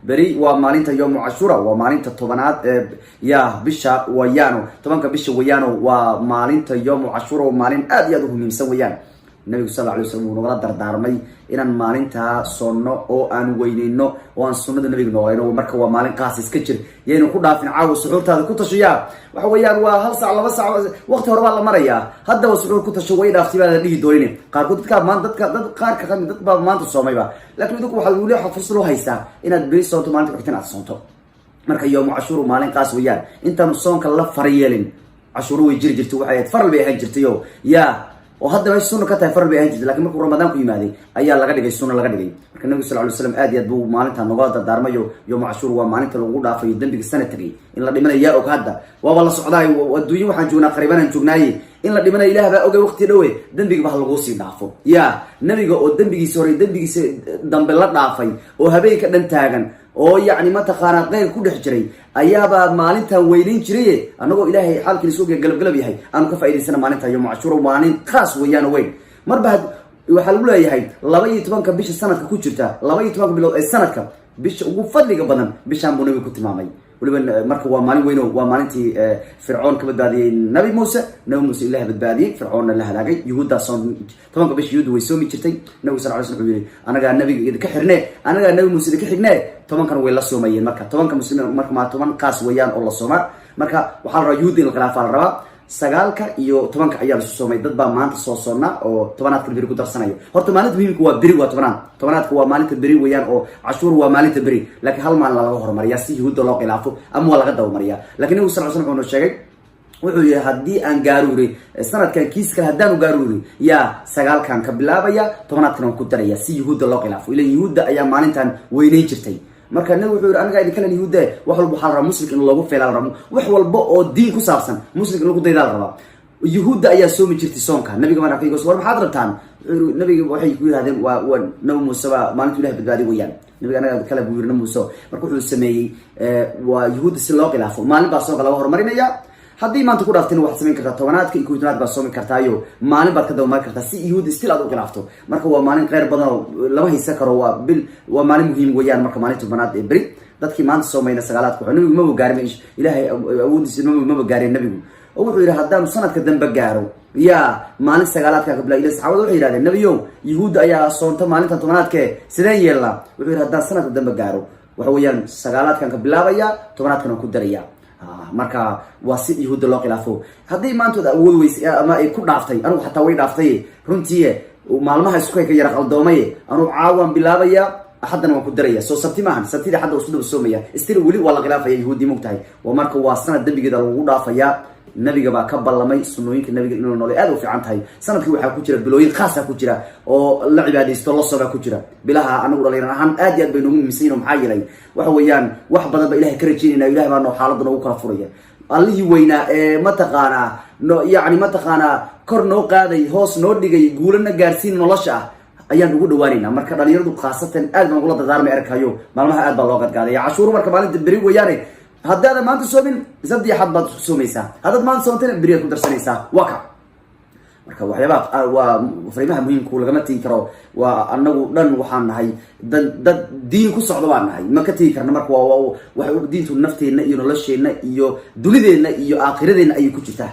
بري ومالين يوم عاشوراء ومالين طبنات يا بشا ويانو طبعا كبشا ويانو ومالين يوم عاشوراء ومالين أبيضهم من سويان النبي صلى الله عليه وسلم ونقول دردارمي إن مالينتها صنّو أو أن وينينو وأن سنة النبي نوعينو ومركب ومالين قاسس كتير يعني كنا في عاو سحور هذا كنت شيء وحويان وهل ساعة بس وقت هربا الله مريا هذا وسحور كنت شوي ده اختبار اللي يدوريني قال كنت كاب ما ضد قار كم ضد باب ما تصومي بقى لكن يدوك وحلولي حفصلوا هيسا إن البريس صوتو مالك وقتين عصونتو مركب يوم عاشور ومالين قاس ويان أنت نصون كله فريالين عاشور ويجري جرتوا وحياة فرل بيهاج جرتيو يا وهذا ما السنة كتير فرق بين جد لكن مركو رمضان كي مادي أيها لقد جي السنة لقد جي لكن النبي صلى الله عليه وسلم آدي أدبو مالتها نقاط الدارما يوم عاشور ومالتها الوجود في الدم السنة تجي إن الله دمنا إياه وكهذا والله صعداي والدنيا وحنجونا قريبا نجوناي إن الله دمنا إله بقى أوجي وقت دوي دم بيجي بحلقوسي ضعفه يا النبي جو دم بيجي سوري دم بيجي دم بلاد ضعفي وهبي كدن تاجن oo yani ma taqaana qeyl ku dhex jiray ayaaba maalinta weynin jiray anagoo ilaahay xalkiisa uga galab yahay aan ka faa'iideysana maalinta yawm ashura maalin khaas weeyaan weyn marba waxa lagu leeyahay 12 bisha sanadka ku jirta 12 bilood ee sanadka bisha ugu fadliga badan bishan buu nabiga ku tilmaamay waliba marka waa maalin weyn oo waa maalintii fircoon ka badbaadiyay nabi muuse ilaahay badbaadiyay fircoon la halaagay yuhuudda soon 10 bisha yuhuud way soomi jirtay nabi sallallahu alayhi wasallam anaga nabiga ka xirnay anaga nabi muuse ka xignay 10 kan way la soomayeen marka 10 muslimiin marka ma 10 kaas weeyaan oo la sooma marka waxa la yuhuud in khilaaf la rabaa sagaalka iyo 10 ayaa soo soomay dad baa maanta soo soona oo 10aadka biri ku darsanayo horta maalinta muhiimku waa biri waa 10aadka waa maalinta biri weeyaan oo cashuur waa maalinta biri laakiin hal maalin laga hormariyaa si yuhuud loo khilaafo ama laga dawmariyaa laakiin uu sallallahu alayhi wasallam sheegay wuxuu yahay hadii aan gaaruuray sanadkan kiiska hadaan u gaaruuray ya sagaalkan ka bilaabaya 10aadkan ku daraya si yuhuud loo khilaafo ilaa yuhuud ayaa maalintan weynay jirtay marka nabi wuxuu yiri aniga idin kala yuhuud wax walba xal muslim in lagu feelal rabo wax walba oo diin ku saabsan muslim in lagu daydaal rabo yuhuud ayaa soo mijirtay soonka nabiga ma rafay goor maxaad rabtaan nabiga waxay ku yiraahdeen waa nabi muuse maalintii ilaahay badbaadi weeyaan nabiga anaga kala buu yiri muuse marka wuxuu sameeyay waa yuhuud si loo khilaafo maalin baa soonka laga hormarinaya haddii maanta ku dhaafteen waxaad samayn kartaa 10aadka iyo 11aad baa soomi kartaayo maalin baad ka dawmar kartaa si yuhuud istil aad u khilaafto marka waa maalin qeyr badan lama haysan karo waa maalin muhiim weeyaan marka maalinta banaad ee bari dadkii maanta soomayna sagaalaadku nabigu ma gaarin ilaahay awoodiisa ma gaarin nabigu oo wuxuu yiri haddaan sanadka dambe gaaro ya maalin sagaalaadka ka bilaa ilaa saxaabadu waxay yiraahdeen nabiyow yuhuud ayaa soonta maalinta 10aadka sideen yeelna wuxuu yiri haddaan sanadka dambe gaaro waxa weeyaan sagaalaadkan ka bilaabaya 10aadkan ku daraya marka waa si yuhuud loo khilaafo hadii maantooda awood weysay ama ay ku dhaaftay anigu xataa way dhaaftay runtii maalmaha isku ka yara qaldoomay anu caawan bilaabaya axadna waan ku daraya soo sabti maahan sabtida xadda usoo soomaya istir wali wala khilaafaya yuhuudi mugtahay waa marka waa sanad dambigeeda lagu dhaafaya nabiga baa ka ballamay sunnooyinka nabiga inuu noolay aad u fiican tahay sanadkii waxa ku jira bilooyin khaas ah ku jira oo la cibaadeysto la soo ku jira bilaha anagu dhalinyarada ahaan aad iyo aad baynu ugu miisayno maxaa yeelay waxa weeyaan wax badan ba ilaahay ka rajeynayna ilaahay baa noo xaaladna ugu kala furaya allihii weynaa ee mataqaana yani mataqaana kor noo qaaday hoos noo dhigay guulana gaarsiin nolosha ah ayaan ugu dhawaanayna marka dhalinyaradu khaasatan aad baan ugu dardaarmay arkayo maalmaha aad baa loo gadgaaday cashuur marka maalinta bari weeyaan haddaad maanta soomin saddex xad baad soomaysaa haddaad maanta soomtana beriyaad ku darsanaysaa waa ka marka waxyaabaha waa fariimaha muhiimka lagama tigi karo waa anagu dhan waxaan nahay dad diin ku socdo baan nahay ma ka tigi karna marka waa diintu nafteena iyo nolosheena iyo dunideena iyo aakhiradeena ayay ku jirtaa